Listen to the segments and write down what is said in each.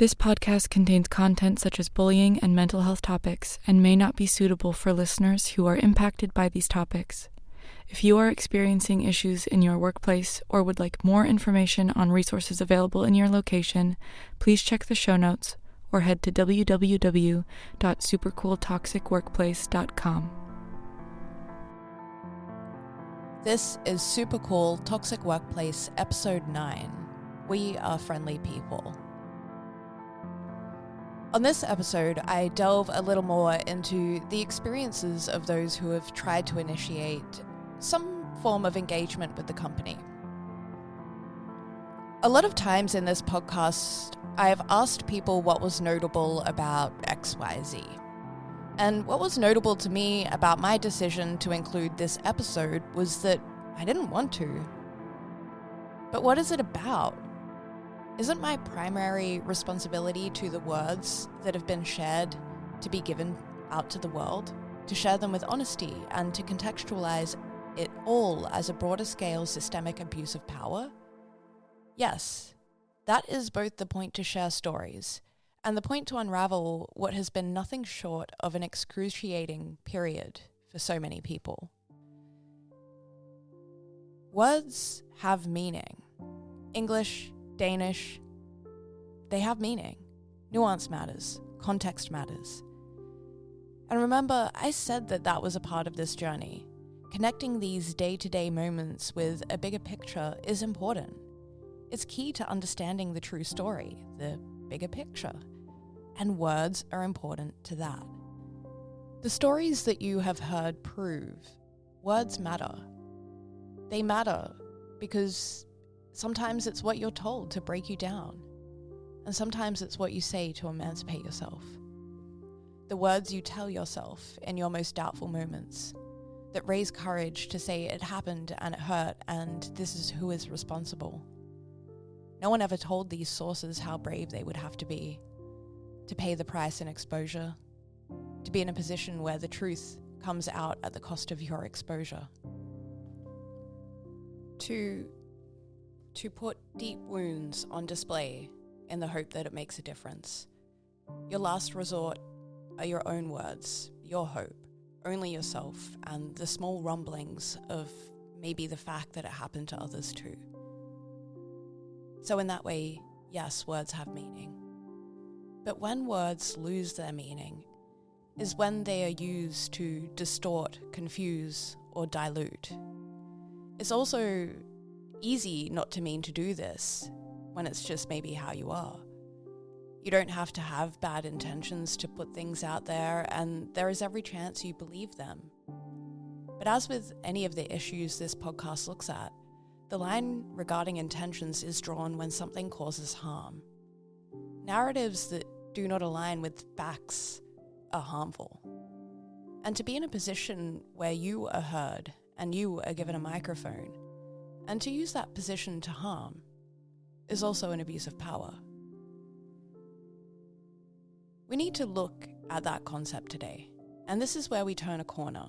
This podcast contains content such as bullying and mental health topics and may not be suitable for listeners who are impacted by these topics. If you are experiencing issues in your workplace or would like more information on resources available in your location, please check the show notes or head to www.supercooltoxicworkplace.com. This is Super Cool Toxic Workplace, Episode 9. We are friendly people. On this episode, I delve a little more into the experiences of those who have tried to initiate some form of engagement with the company. A lot of times in this podcast, I have asked people what was notable about XYZ. And what was notable to me about my decision to include this episode was that I didn't want to. But what is it about? Isn't my primary responsibility to the words that have been shared to be given out to the world, to share them with honesty and to contextualize it all as a broader scale systemic abuse of power? Yes, that is both the point to share stories and the point to unravel what has been nothing short of an excruciating period for so many people. Words have meaning. English, Danish, they have meaning. Nuance matters. Context matters. And remember, I said that was a part of this journey. Connecting these day-to-day moments with a bigger picture is important. It's key to understanding the true story, the bigger picture. And words are important to that. The stories that you have heard prove words matter. They matter because sometimes it's what you're told to break you down, and sometimes it's what you say to emancipate yourself. The words you tell yourself in your most doubtful moments that raise courage to say it happened and it hurt and this is who is responsible. No one ever told these sources how brave they would have to be to pay the price in exposure, to be in a position where the truth comes out at the cost of your exposure. To put deep wounds on display in the hope that it makes a difference. Your last resort are your own words, your hope, only yourself, and the small rumblings of maybe the fact that it happened to others too. So in that way, yes, words have meaning. But when words lose their meaning is when they are used to distort, confuse, or dilute. It's also easy not to mean to do this when it's just maybe how you are. You don't have to have bad intentions to put things out there, and there is every chance you believe them. But as with any of the issues this podcast looks at, the line regarding intentions is drawn when something causes harm. Narratives that do not align with facts are harmful. And to be in a position where you are heard and you are given a microphone, and to use that position to harm, is also an abuse of power. We need to look at that concept today, and this is where we turn a corner.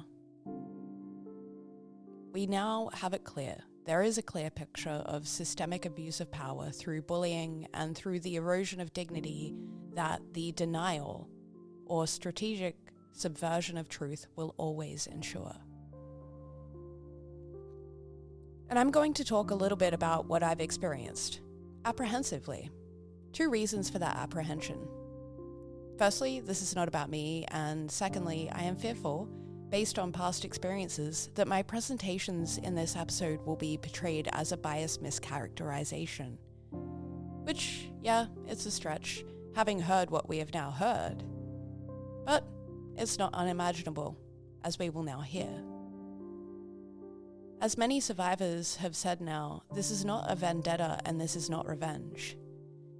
We now have it clear. There is a clear picture of systemic abuse of power through bullying and through the erosion of dignity that the denial or strategic subversion of truth will always ensure. And I'm going to talk a little bit about what I've experienced, apprehensively. 2 reasons for that apprehension. Firstly, this is not about me, and secondly, I am fearful, based on past experiences, that my presentations in this episode will be portrayed as a biased mischaracterization. Which, yeah, it's a stretch, having heard what we have now heard. But it's not unimaginable, as we will now hear. As many survivors have said now, this is not a vendetta and this is not revenge.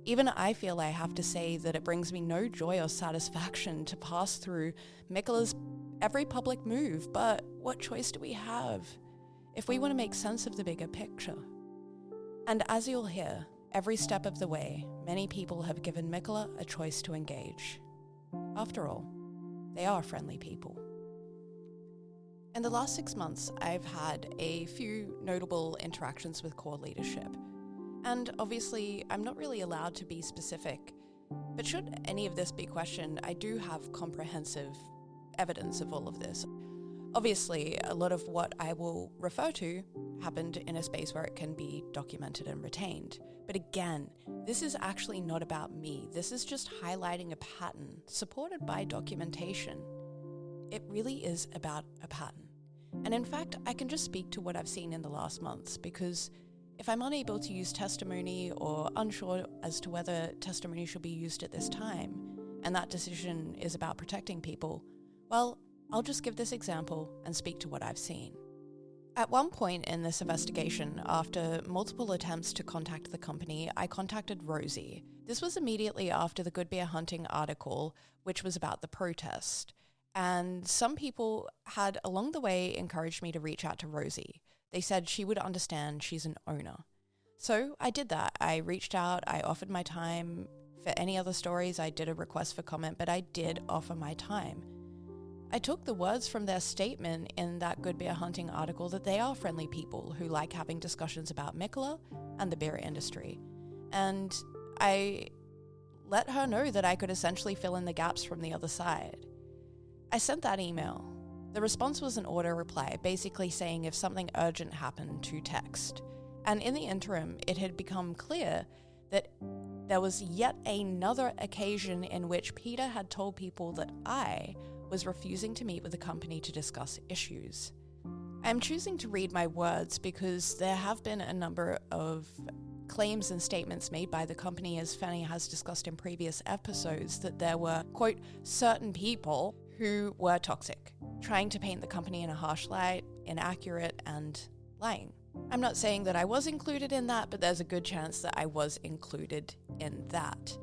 Even I feel I have to say that it brings me no joy or satisfaction to pass through Mikkeller's every public move, but what choice do we have if we want to make sense of the bigger picture? And as you'll hear, every step of the way, many people have given Mikkeller a choice to engage. After all, they are friendly people. In the last 6 months, I've had a few notable interactions with core leadership. And obviously, I'm not really allowed to be specific But should any of this be questioned, I do have comprehensive evidence of all of this. Obviously, a lot of what I will refer to happened in a space where it can be documented and retained. But again, this is actually not about me. This is just highlighting a pattern supported by documentation. It really is about a pattern. And in fact, I can just speak to what I've seen in the last months, because if I'm unable to use testimony or unsure as to whether testimony should be used at this time, and that decision is about protecting people, well, I'll just give this example and speak to what I've seen. At one point in this investigation, after multiple attempts to contact the company, I contacted Rosie. This was immediately after the Good Beer Hunting article, which was about the protest. And some people had, along the way, encouraged me to reach out to Rosie. They said she would understand, she's an owner. So I did that. I reached out, I offered my time. For any other stories, I did a request for comment, but I did offer my time. I took the words from their statement in that Good Beer Hunting article that they are friendly people who like having discussions about Mikkeller and the beer industry. And I let her know that I could essentially fill in the gaps from the other side. I sent that email. The response was an auto reply, basically saying if something urgent happened to text. And in the interim, it had become clear that there was yet another occasion in which Peter had told people that I was refusing to meet with the company to discuss issues. I'm choosing to read my words because there have been a number of claims and statements made by the company, as Fanny has discussed in previous episodes, that there were, quote, certain people who were toxic, trying to paint the company in a harsh light, inaccurate, and lying. I'm not saying that I was included in that, but there's a good chance that I was included in that.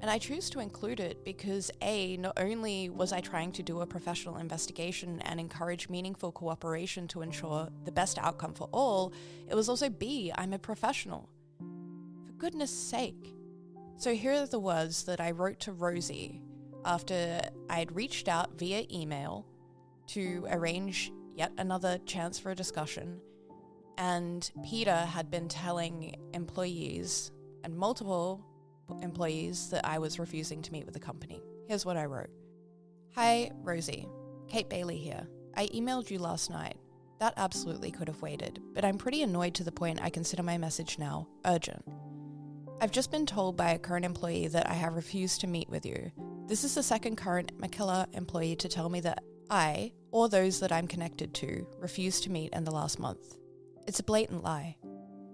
And I choose to include it because A, not only was I trying to do a professional investigation and encourage meaningful cooperation to ensure the best outcome for all, it was also B, I'm a professional. For goodness sake. So here are the words that I wrote to Rosie after I had reached out via email to arrange yet another chance for a discussion, and Peter had been telling employees and multiple employees that I was refusing to meet with the company. Here's what I wrote. Hi, Rosie. Kate Bailey here. I emailed you last night. That absolutely could have waited, but I'm pretty annoyed to the point I consider my message now urgent. I've just been told by a current employee that I have refused to meet with you. This is the second current Mikkeller employee to tell me that I, or those that I'm connected to, refused to meet in the last month. It's a blatant lie.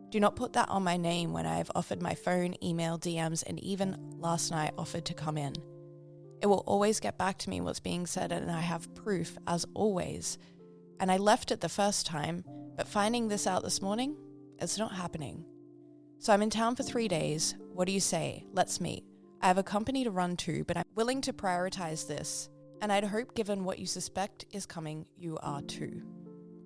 Do not put that on my name when I have offered my phone, email, DMs, and even last night offered to come in. It will always get back to me what's being said, and I have proof, as always. And I left it the first time, but finding this out this morning, it's not happening. So I'm in town for 3 days. What do you say? Let's meet. I have a company to run to, but I'm willing to prioritize this, and I'd hope given what you suspect is coming, you are too.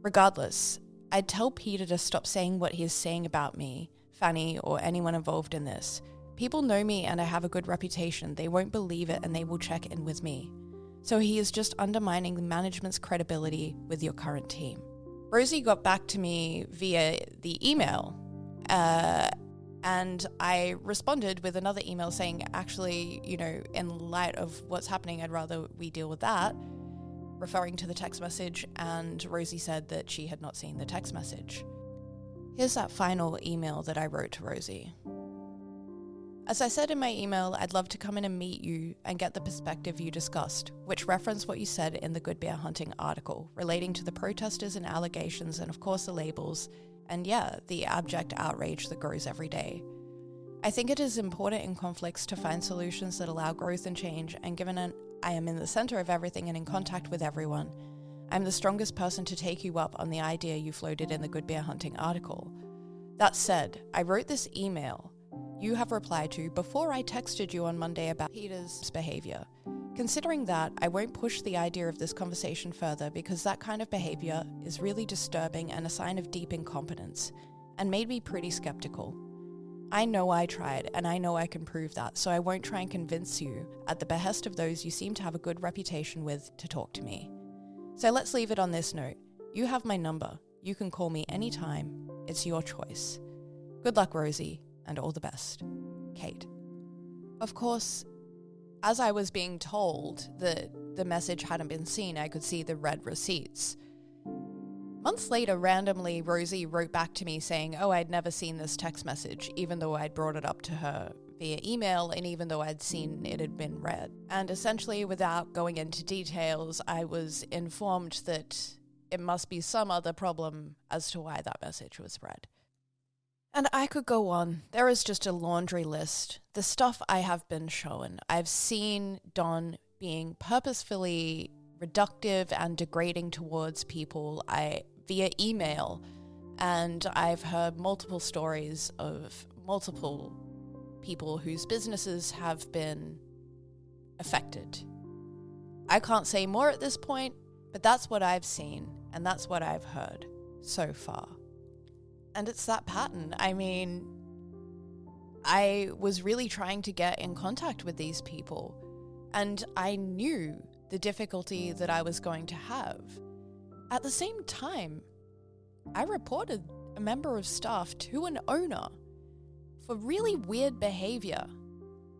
Regardless, I'd tell Peter to stop saying what he is saying about me, Fanny, or anyone involved in this. People know me and I have a good reputation. They won't believe it and they will check in with me. So he is just undermining the management's credibility with your current team. Rosie got back to me via the email, and I responded with another email saying, actually, in light of what's happening, I'd rather we deal with that, referring to the text message, and Rosie said that she had not seen the text message. Here's that final email that I wrote to Rosie. As I said in my email, I'd love to come in and meet you and get the perspective you discussed, which referenced what you said in the Good Beer Hunting article, relating to the protesters and allegations and of course the labels, and the abject outrage that grows every day. I think it is important in conflicts to find solutions that allow growth and change, and given I am in the center of everything and in contact with everyone, I'm the strongest person to take you up on the idea you floated in the Good Beer Hunting article. That said, I wrote this email you have replied to before I texted you on Monday about Peter's behavior. Considering that, I won't push the idea of this conversation further because that kind of behavior is really disturbing and a sign of deep incompetence, and made me pretty skeptical. I know I tried, and I know I can prove that, so I won't try and convince you, at the behest of those you seem to have a good reputation with, to talk to me. So let's leave it on this note. You have my number. You can call me anytime. It's your choice. Good luck, Rosie, and all the best. Kate. Of course, as I was being told that the message hadn't been seen, I could see the red receipts. Months later, randomly, Rosie wrote back to me saying, oh, I'd never seen this text message, even though I'd brought it up to her via email and even though I'd seen it had been read. And essentially, without going into details, I was informed that it must be some other problem as to why that message was read. And I could go on. There is just a laundry list. The stuff I have been shown. I've seen Don being purposefully reductive and degrading towards people via email, and I've heard multiple stories of multiple people whose businesses have been affected. I can't say more at this point, but that's what I've seen, and that's what I've heard so far. And it's that pattern. I mean, I was really trying to get in contact with these people, and I knew the difficulty that I was going to have. At the same time, I reported a member of staff to an owner for really weird behavior,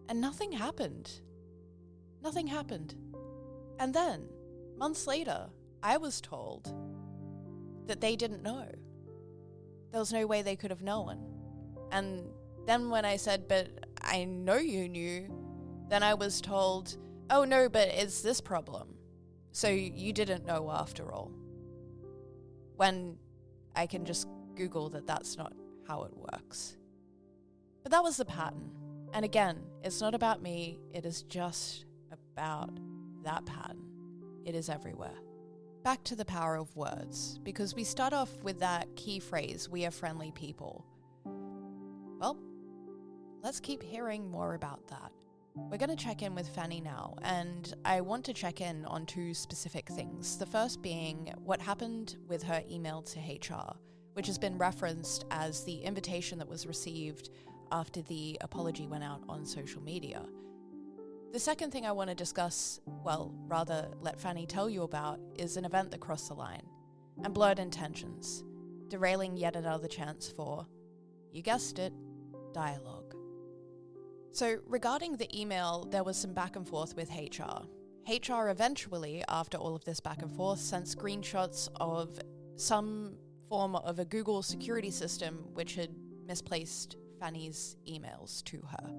and nothing happened. Nothing happened. And then, months later, I was told that they didn't know. There was no way they could have known. And then when I said, but I know you knew, then I was told, oh no, but it's this problem. So you didn't know after all. When I can just Google that that's not how it works. But that was the pattern. And again, it's not about me. It is just about that pattern. It is everywhere. Back to the power of words, because we start off with that key phrase, we are friendly people. Well, let's keep hearing more about that. We're going to check in with Fanny now, and I want to check in on two specific things. The first being what happened with her email to HR, which has been referenced as the invitation that was received after the apology went out on social media. The second thing I want to discuss, well, rather let Fanny tell you about, is an event that crossed the line and blurred intentions, derailing yet another chance for, you guessed it, dialogue. So regarding the email, there was some back and forth with HR. HR eventually, after all of this back and forth, sent screenshots of some form of a Google security system which had misplaced Fanny's emails to her.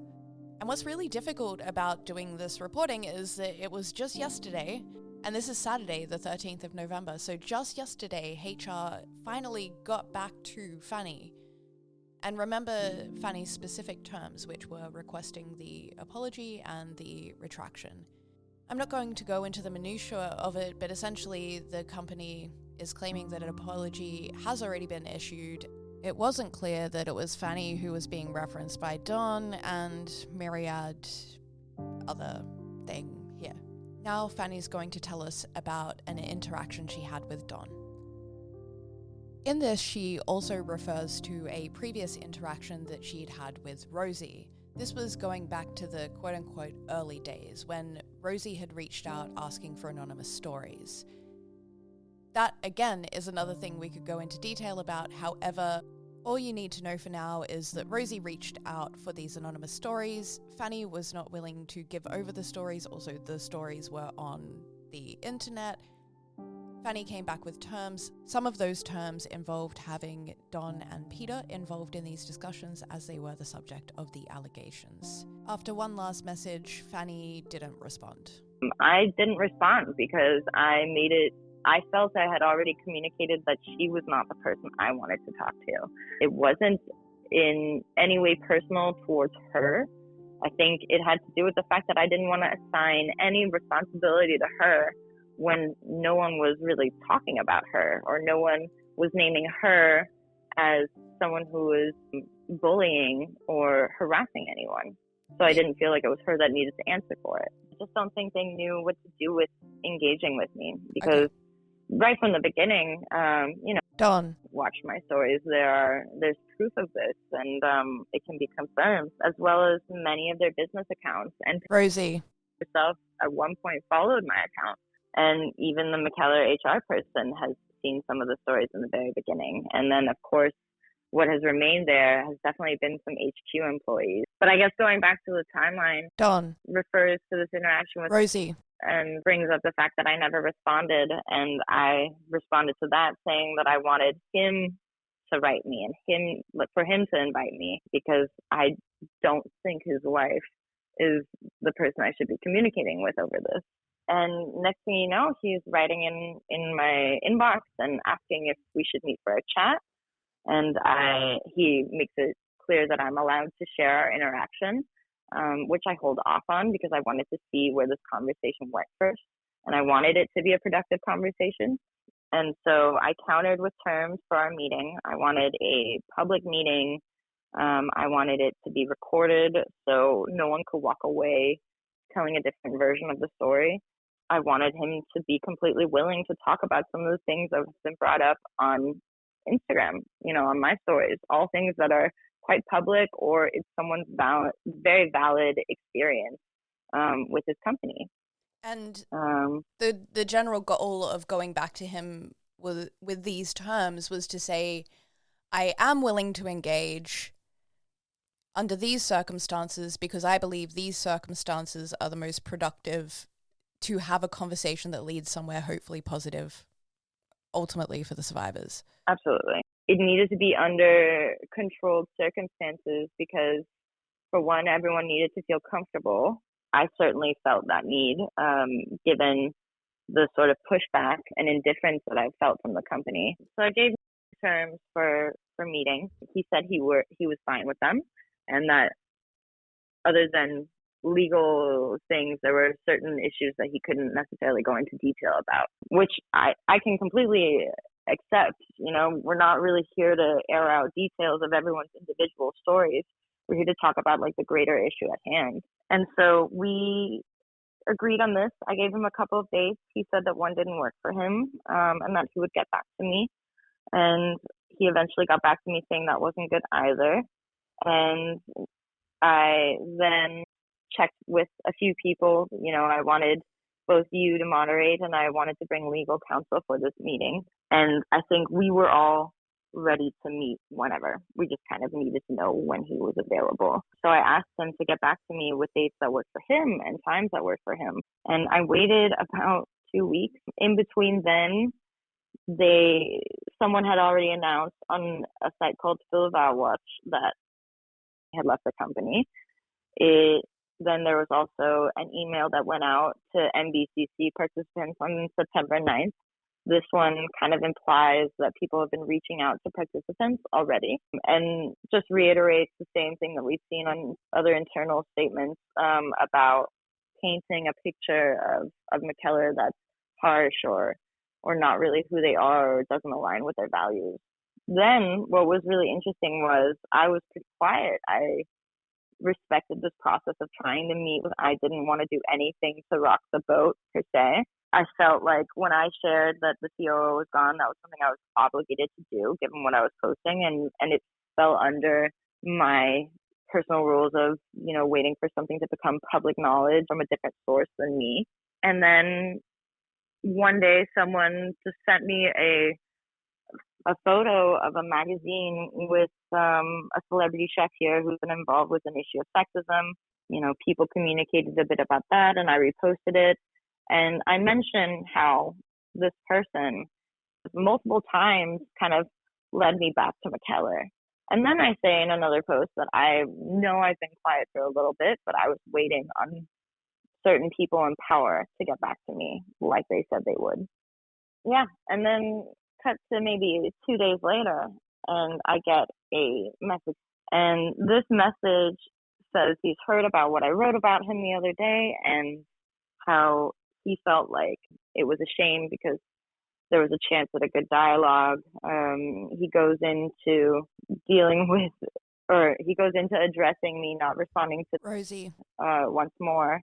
And what's really difficult about doing this reporting is that it was just yesterday, and this is Saturday, the 13th of November, so just yesterday, HR finally got back to Fanny. And remember Fanny's specific terms, which were requesting the apology and the retraction. I'm not going to go into the minutiae of it, but essentially the company is claiming that an apology has already been issued. It wasn't clear that it was Fanny who was being referenced by Don and myriad other thing here. Now Fanny's going to tell us about an interaction she had with Don. In this, she also refers to a previous interaction that she'd had with Rosie. This was going back to the quote-unquote early days when Rosie had reached out asking for anonymous stories. That, again, is another thing we could go into detail about. However, all you need to know for now is that Rosie reached out for these anonymous stories. Fanny was not willing to give over the stories. Also, the stories were on the internet. Fanny came back with terms. Some of those terms involved having Don and Peter involved in these discussions as they were the subject of the allegations. After one last message, Fanny didn't respond. I didn't respond because I felt I had already communicated that she was not the person I wanted to talk to. It wasn't in any way personal towards her. I think it had to do with the fact that I didn't want to assign any responsibility to her when no one was really talking about her, or no one was naming her as someone who was bullying or harassing anyone. So I didn't feel like it was her that needed to answer for it. I just don't think they knew what to do with engaging with me because right from the beginning, Don, watch my stories. There's proof of this, and it can be confirmed, as well as many of their business accounts. And Rosie herself at one point followed my account. And even the Mikkeller HR person has seen some of the stories in the very beginning. And then, of course, what has remained there has definitely been some HQ employees. But I guess going back to the timeline, Don, refers to this interaction with Rosie, and brings up the fact that I never responded. And I responded to that saying that I wanted him to write me and for him to invite me, because I don't think his wife is the person I should be communicating with over this. And next thing you know, he's writing in my inbox and asking if we should meet for a chat. And he makes it clear that I'm allowed to share our interaction, which I hold off on because I wanted to see where this conversation went first. And I wanted it to be a productive conversation. And so I countered with terms for our meeting. I wanted a public meeting. I wanted it to be recorded so no one could walk away telling a different version of the story. I wanted him to be completely willing to talk about some of the things that have been brought up on Instagram, on my stories, all things that are quite public, or it's someone's very valid experience with his company. And the general goal of going back to him with these terms was to say, I am willing to engage under these circumstances because I believe these circumstances are the most productive to have a conversation that leads somewhere hopefully positive, ultimately for the survivors. Absolutely. It needed to be under controlled circumstances because, for one, everyone needed to feel comfortable. I certainly felt that need, given the sort of pushback and indifference that I felt from the company. So I gave terms for meeting. He said he was fine with them, and that other than legal things, there were certain issues that he couldn't necessarily go into detail about, which I can completely accept. We're not really here to air out details of everyone's individual stories. We're here to talk about the greater issue at hand. And so we agreed on this. I gave him a couple of dates. He said that one didn't work for him, and that he would get back to me. And he eventually got back to me saying that wasn't good either. And I then checked with a few people. I wanted both you to moderate, and I wanted to bring legal counsel for this meeting. And I think we were all ready to meet whenever. We just kind of needed to know when he was available. So I asked him to get back to me with dates that worked for him and times that worked for him. And I waited about 2 weeks. In between then, someone had already announced on a site called Philval Watch that he had left the company. Then there was also an email that went out to NBCC participants on September 9th. This one kind of implies that people have been reaching out to participants already, and just reiterates the same thing that we've seen on other internal statements about painting a picture of Mikkeller that's harsh or not really who they are or doesn't align with their values. Then what was really interesting was I was pretty quiet. I respected this process of trying to meet. I didn't want to do anything to rock the boat per se. I felt like when I shared that the COO was gone, that was something I was obligated to do given what I was posting, and it fell under my personal rules of, waiting for something to become public knowledge from a different source than me. And then one day someone just sent me a photo of a magazine with a celebrity chef here who's been involved with an issue of sexism. People communicated a bit about that, and I reposted it. And I mentioned how this person multiple times kind of led me back to Mikkeller. And then I say in another post that I know I've been quiet for a little bit, but I was waiting on certain people in power to get back to me like they said they would. Yeah, and then cut to maybe 2 days later, and I get a message. And this message says he's heard about what I wrote about him the other day and how he felt like it was a shame because there was a chance at a good dialogue. He goes into addressing me not responding to Rosie once more,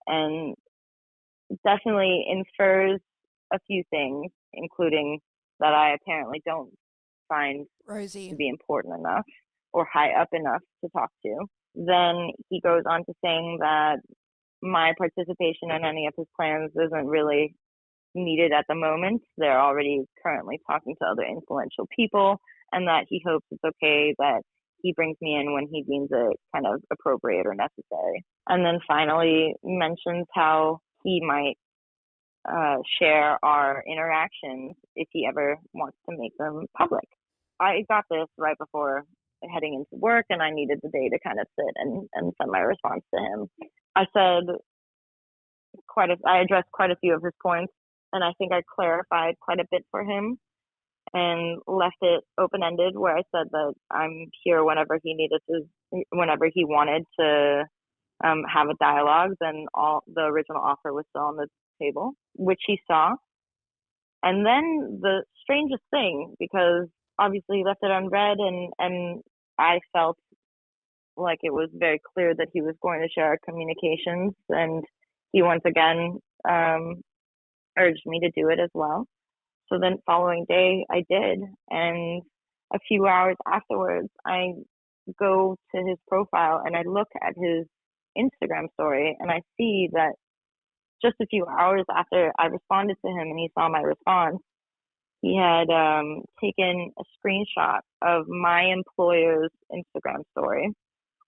and definitely infers a few things, including that I apparently don't find Rosie to be important enough or high up enough to talk to. Then he goes on to saying that my participation in any of his plans isn't really needed at the moment. They're already currently talking to other influential people, and that he hopes it's okay that he brings me in when he deems it kind of appropriate or necessary. And then finally mentions how he might share our interactions if he ever wants to make them public. I got this right before heading into work, and I needed the day to kind of sit and send my response to him. I addressed quite a few of his points, and I think I clarified quite a bit for him and left it open-ended, where I said that I'm here whenever he wanted to have a dialogue. Then the original offer was still on the table, which he saw. And then the strangest thing, because obviously he left it unread, and I felt like it was very clear that he was going to share our communications, and he once again urged me to do it as well. So then following day I did, and a few hours afterwards I go to his profile and I look at his Instagram story, and I see that just a few hours after I responded to him and he saw my response, he had taken a screenshot of my employer's Instagram story,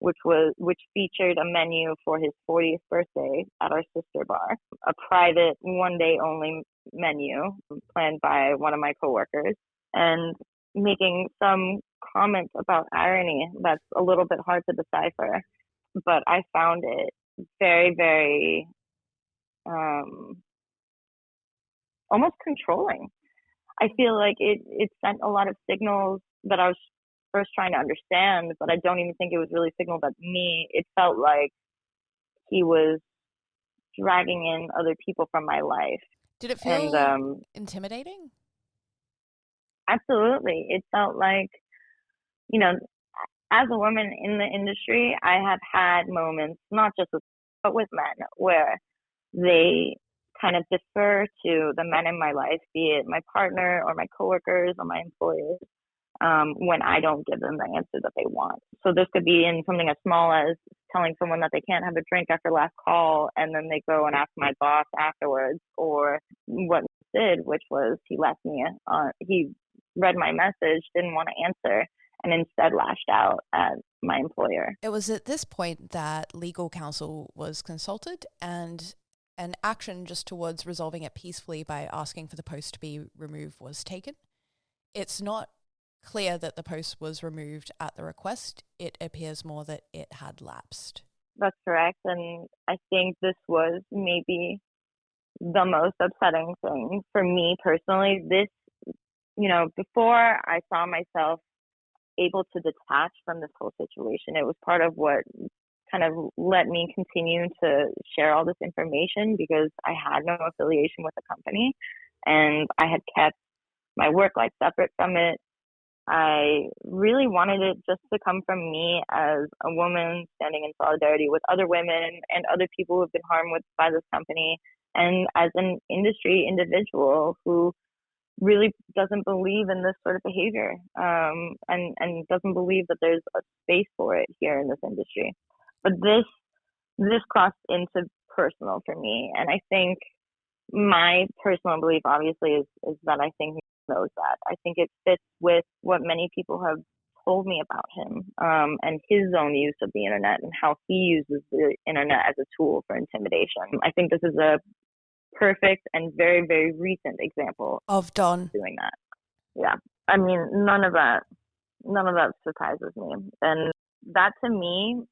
which featured a menu for his 40th birthday at our sister bar, a private one-day only menu planned by one of my coworkers, and making some comments about irony that's a little bit hard to decipher. But I found it very, very almost controlling. I feel like it sent a lot of signals that I was first trying to understand, but I don't even think it was really signaled at me. It felt like he was dragging in other people from my life. Did it feel intimidating? Absolutely. It felt like, as a woman in the industry, I have had moments, not just but with men, where they kind of defer to the men in my life, be it my partner or my coworkers or my employers, when I don't give them the answer that they want. So this could be in something as small as telling someone that they can't have a drink after last call, and then they go and ask my boss afterwards, or what he did, which was he read my message, didn't want to answer, and instead lashed out at my employer. It was at this point that legal counsel was consulted, and an action just towards resolving it peacefully by asking for the post to be removed was taken. It's not clear that the post was removed at the request. It appears more that it had lapsed. That's correct. And I think this was maybe the most upsetting thing for me personally. This, before I saw myself able to detach from this whole situation, it was part of what kind of let me continue to share all this information, because I had no affiliation with the company and I had kept my work life separate from it. I really wanted it just to come from me as a woman standing in solidarity with other women and other people who have been harmed by this company, and as an industry individual who really doesn't believe in this sort of behavior, and doesn't believe that there's a space for it here in this industry. But this crossed into personal for me, and I think my personal belief obviously is that I think he knows that. I think it fits with what many people have told me about him, and his own use of the internet and how he uses the internet as a tool for intimidation. I think this is a perfect and very, very recent example of Don doing that. Yeah. I mean, none of that surprises me. And that to me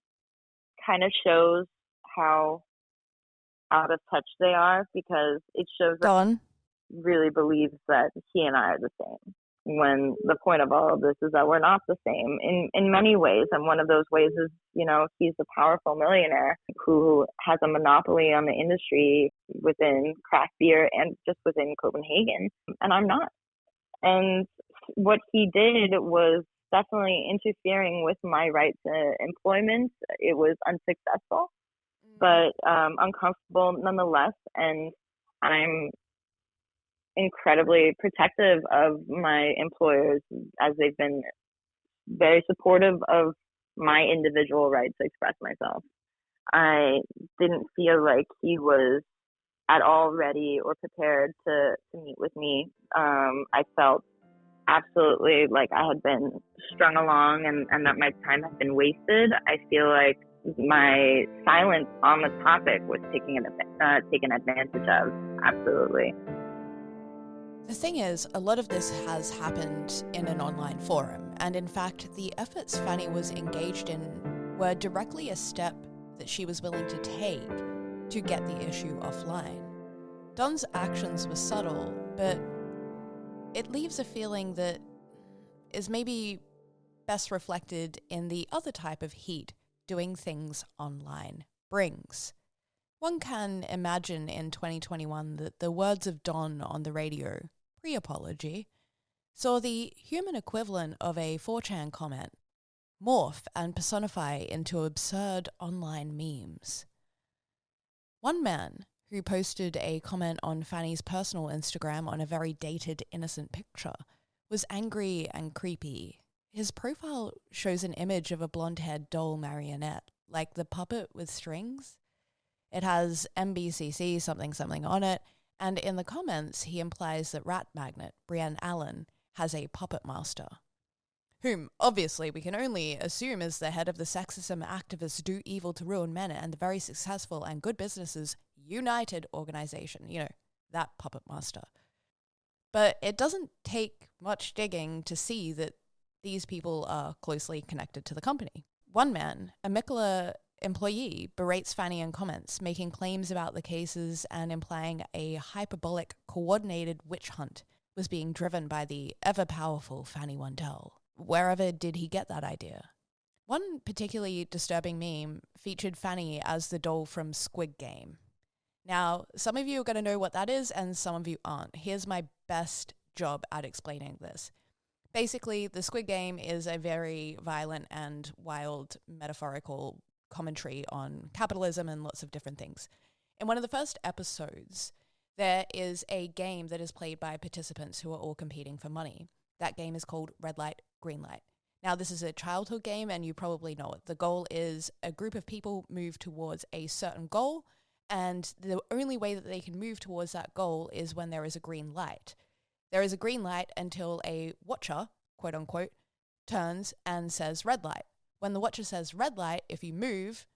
kind of shows how out of touch they are, because it shows that Don really believes that he and I are the same, when the point of all of this is that we're not the same in many ways. And one of those ways is, he's a powerful millionaire who has a monopoly on the industry within craft beer and just within Copenhagen, and I'm not. And what he did was definitely interfering with my right to employment. It was unsuccessful, but uncomfortable nonetheless. And I'm incredibly protective of my employers, as they've been very supportive of my individual right to express myself. I didn't feel like he was at all ready or prepared to meet with me. I felt absolutely like I had been strung along and that my time had been wasted. I feel like my silence on the topic was taken advantage of. Absolutely. The thing is, a lot of this has happened in an online forum, and in fact, the efforts Fanny was engaged in were directly a step that she was willing to take to get the issue offline. Don's actions were subtle, but it leaves a feeling that is maybe best reflected in the other type of heat doing things online brings. One can imagine in 2021 that the words of Don on the radio, pre-apology, saw the human equivalent of a 4chan comment morph and personify into absurd online memes. One man who posted a comment on Fanny's personal Instagram on a very dated, innocent picture was angry and creepy. His profile shows an image of a blonde-haired doll marionette, like the puppet with strings. It has MBCC something something on it, and in the comments he implies that rat magnet Brienne Allen has a puppet master, whom obviously we can only assume is the head of the sexism activists Do Evil to Ruin Men and the very successful and good businesses United organization, that puppet master. But it doesn't take much digging to see that these people are closely connected to the company. One man, a Mikkeller employee, berates Fanny in comments, making claims about the cases and implying a hyperbolic, coordinated witch hunt was being driven by the ever-powerful Fanny Wandel. Wherever did he get that idea? One particularly disturbing meme featured Fanny as the doll from Squid Game. Now, some of you are going to know what that is, and some of you aren't. Here's my best job at explaining this. Basically, the Squid Game is a very violent and wild metaphorical commentary on capitalism and lots of different things. In one of the first episodes, there is a game that is played by participants who are all competing for money. That game is called Red Light, Green Light. Now, this is a childhood game, and you probably know it. The goal is a group of people move towards a certain goal, and the only way that they can move towards that goal is when there is a green light. There is a green light until a watcher, quote unquote, turns and says red light. When the watcher says red light, if you move,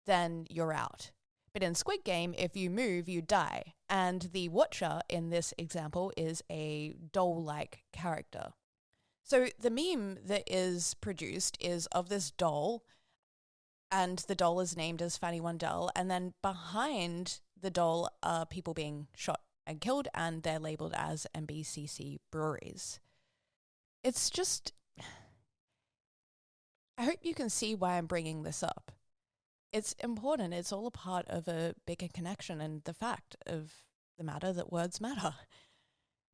then you're out. But in Squid Game, if you move, you die. And the watcher in this example is a doll-like character. So the meme that is produced is of this doll, and the doll is named as Fanny Wandel, and then behind the doll are people being shot and killed, and they're labeled as MBCC breweries. It's just... I hope you can see why I'm bringing this up. It's important. It's all a part of a bigger connection and the fact of the matter that words matter.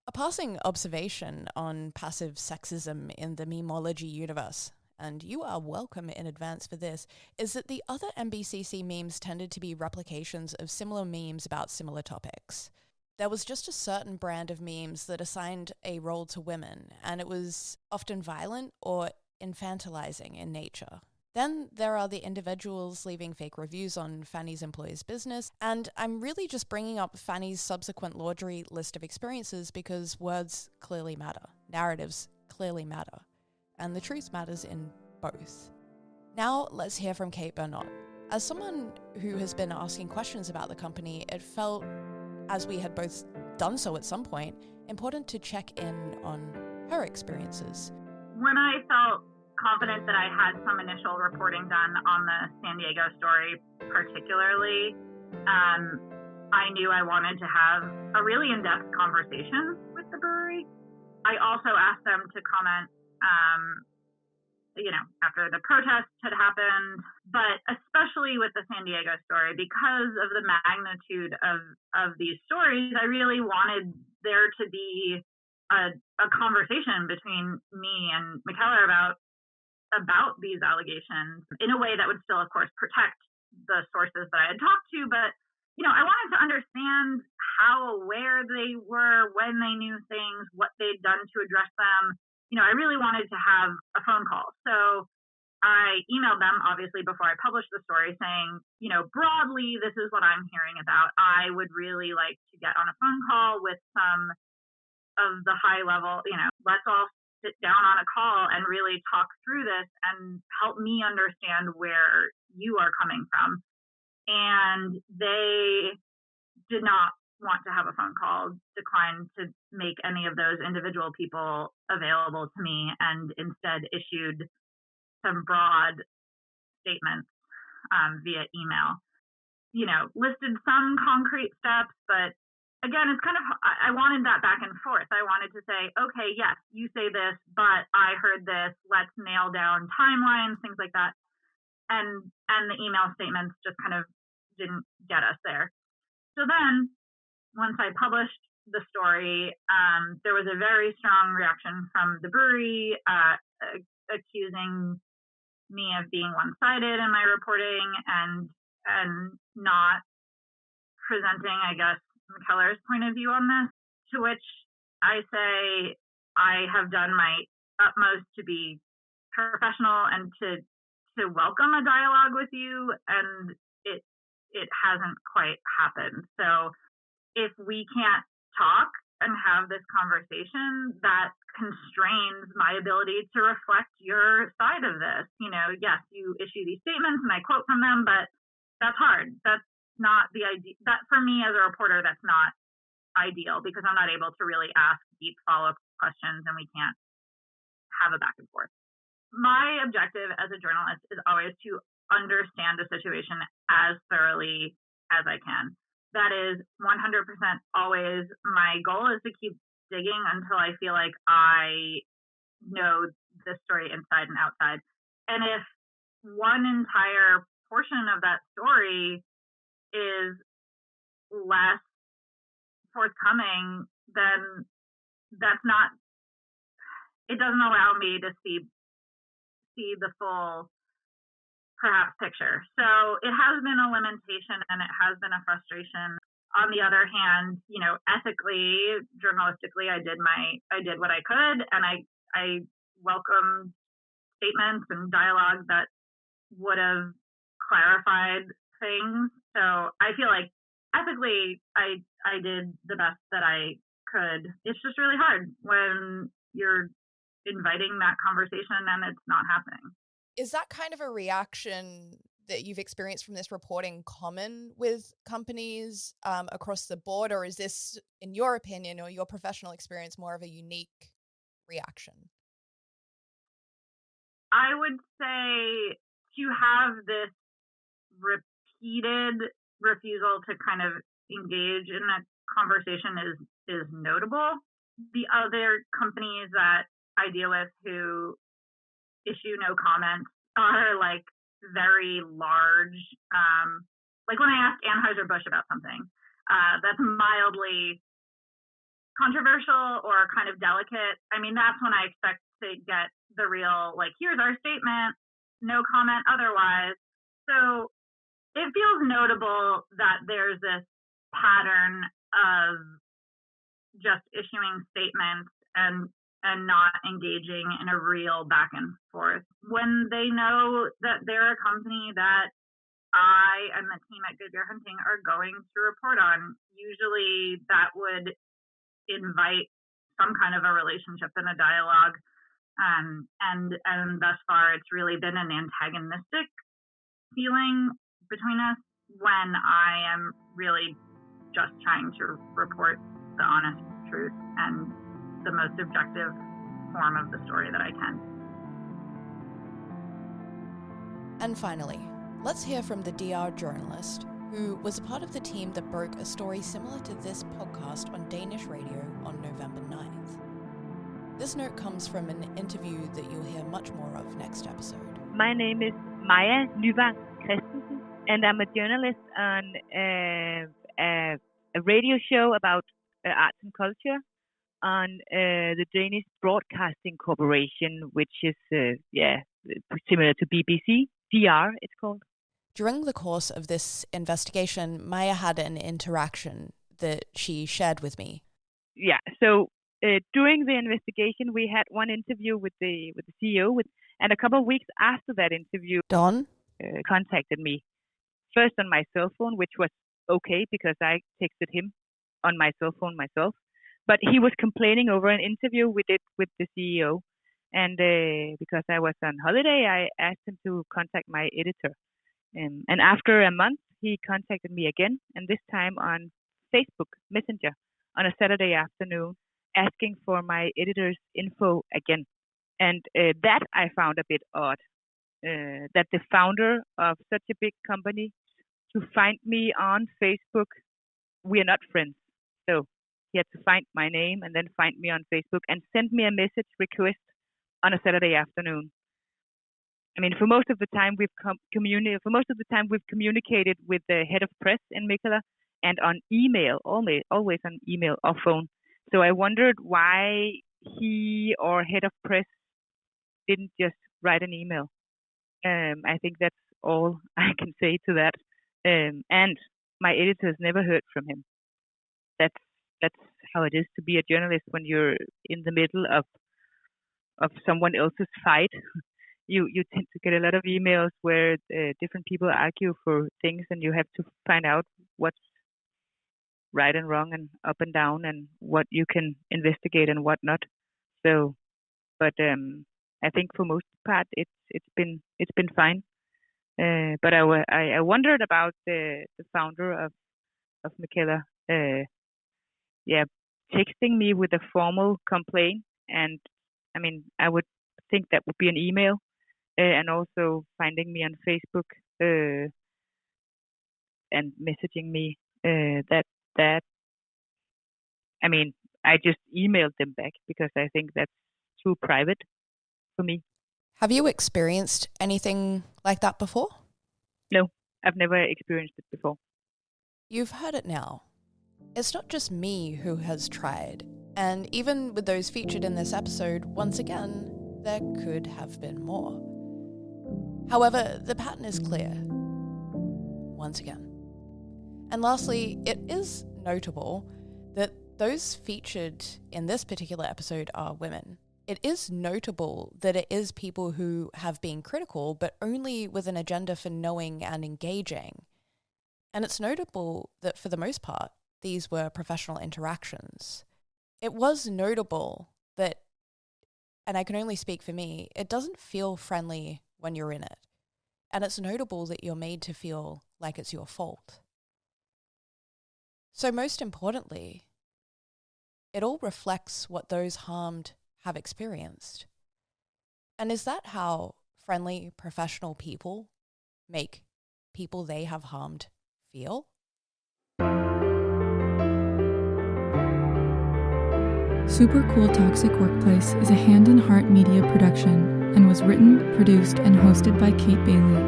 A passing observation on passive sexism in the memology universe, and you are welcome in advance for this, is that the other MBCC memes tended to be replications of similar memes about similar topics. There was just a certain brand of memes that assigned a role to women, and it was often violent or infantilizing in nature. Then there are the individuals leaving fake reviews on Fanny's employer's business, and I'm really just bringing up Fanny's subsequent laundry list of experiences because words clearly matter, narratives clearly matter, and the truth matters in both. Now let's hear from Kate Bernot. As someone who has been asking questions about the company, it felt, as we had both done so at some point, important to check in on her experiences. When I felt confident that I had some initial reporting done on the San Diego story particularly, I knew I wanted to have a really in-depth conversation with the brewery. I also asked them to comment, after the protests had happened, but especially with the San Diego story, because of the magnitude of these stories, I really wanted there to be a conversation between me and Mikkeller about these allegations in a way that would still, of course, protect the sources that I had talked to. But, I wanted to understand how aware they were, when they knew things, what they'd done to address them. I really wanted to have a phone call. So I emailed them, obviously, before I published the story saying, broadly, this is what I'm hearing about. I would really like to get on a phone call with some of the high level, let's all sit down on a call and really talk through this and help me understand where you are coming from. And they did not want to have a phone call, declined to make any of those individual people available to me, and instead issued some broad statements via email. Listed some concrete steps, but again, it's kind of, I wanted that back and forth. I wanted to say, okay, yes, you say this, but I heard this. Let's nail down timelines, things like that. And the email statements just kind of didn't get us there. So then, once I published the story, there was a very strong reaction from the brewery, accusing me of being one-sided in my reporting and not presenting, I guess, Mikkeller's point of view on this. To which I say I have done my utmost to be professional and to welcome a dialogue with you, and it hasn't quite happened. So if we can't talk and have this conversation, that constrains my ability to reflect your side of this. Yes, you issue these statements and I quote from them, but that's hard. That's not the idea. That for me as a reporter, that's not ideal, because I'm not able to really ask deep follow-up questions and we can't have a back and forth. My objective as a journalist is always to understand a situation as thoroughly as I can. That is 100% always my goal, is to keep digging until I feel like I know the story inside and outside. And if one entire portion of that story is less forthcoming, then it doesn't allow me to see the full perhaps picture. So it has been a limitation and it has been a frustration. On the other hand, ethically, journalistically, I did what I could, and I welcomed statements and dialogue that would have clarified things. So I feel like ethically, I did the best that I could. It's just really hard when you're inviting that conversation and it's not happening. Is that kind of a reaction that you've experienced from this reporting common with companies across the board, or is this, in your opinion or your professional experience, more of a unique reaction? I would say to have this repeated refusal to kind of engage in a conversation is notable. The other companies that I deal with who issue no comments are like very large. Like when I asked Anheuser-Busch about something that's mildly controversial or kind of delicate, I mean, that's when I expect to get the real, like, here's our statement, no comment otherwise. So it feels notable that there's this pattern of just issuing statements and not engaging in a real back and forth. When they know that they're a company that I and the team at Good Beer Hunting are going to report on, usually that would invite some kind of a relationship and a dialogue. And thus far, it's really been an antagonistic feeling between us when I am really just trying to report the honest truth and the most objective form of the story that I can. And finally, let's hear from the DR journalist who was a part of the team that broke a story similar to this podcast on Danish radio on November 9th. This note comes from an interview that you'll hear much more of next episode. My name is Maja Nyvang Christensen, and I'm a journalist on a radio show about arts and culture on the Danish Broadcasting Corporation, which is similar to BBC. DR, it's called. During the course of this investigation, Maja had an interaction that she shared with me. Yeah, so during the investigation, we had one interview with the CEO, and a couple of weeks after that interview, Don contacted me first on my cell phone, which was okay because I texted him on my cell phone myself. But he was complaining over an interview we did with the CEO And because I was on holiday, I asked him to contact my editor. And after a month, he contacted me again, and this time on Facebook Messenger on a Saturday afternoon, asking for my editor's info again. And that I found a bit odd, that the founder of such a big company to find me on Facebook, we are not friends. So he had to find my name and then find me on Facebook and send me a message request on a Saturday afternoon. I mean, for most of the time we've communicated with the head of press in Mikkeller and on email, always on email or phone. So I wondered why he or head of press didn't just write an email. I think that's all I can say to that. And my editor has never heard from him. That's how it is to be a journalist when you're in the middle of someone else's fight. You tend to get a lot of emails where different people argue for things, and you have to find out what's right and wrong and up and down, and what you can investigate and what not. So, but I think for most part it's been fine. But I wondered about the founder of Mikkeller, texting me with a formal complaint, and I mean I would think that would be an email, and also finding me on Facebook and messaging me. That I mean I just emailed them back because I think that's too private for me. Have you experienced anything like that before? No, I've never experienced it before. You've heard it now. It's not just me who has tried. And even with those featured in this episode, once again, there could have been more. However, the pattern is clear. Once again. And lastly, it is notable that those featured in this particular episode are women. It is notable that it is people who have been critical, but only with an agenda for knowing and engaging. And it's notable that for the most part, these were professional interactions. It was notable that, and I can only speak for me, it doesn't feel friendly when you're in it. And it's notable that you're made to feel like it's your fault. So most importantly, it all reflects what those harmed have experienced. And is that how friendly, professional people make people they have harmed feel? Super Cool Toxic Workplace is a Hand and Heart media production and was written, produced, and hosted by Kate Bailey.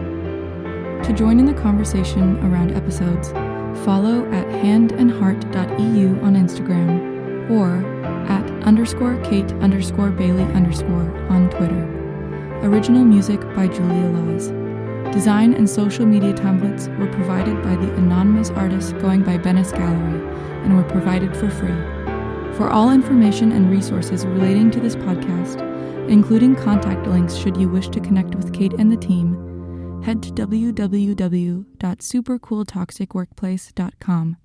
To join in the conversation around episodes, follow at handandheart.eu on Instagram or @_Kate_Bailey_ on Twitter. Original music by Julia Laws. Design and social media templates were provided by the anonymous artist going by Bennis Gallery and were provided for free. For all information and resources relating to this podcast, including contact links should you wish to connect with Kate and the team, head to www.supercooltoxicworkplace.com.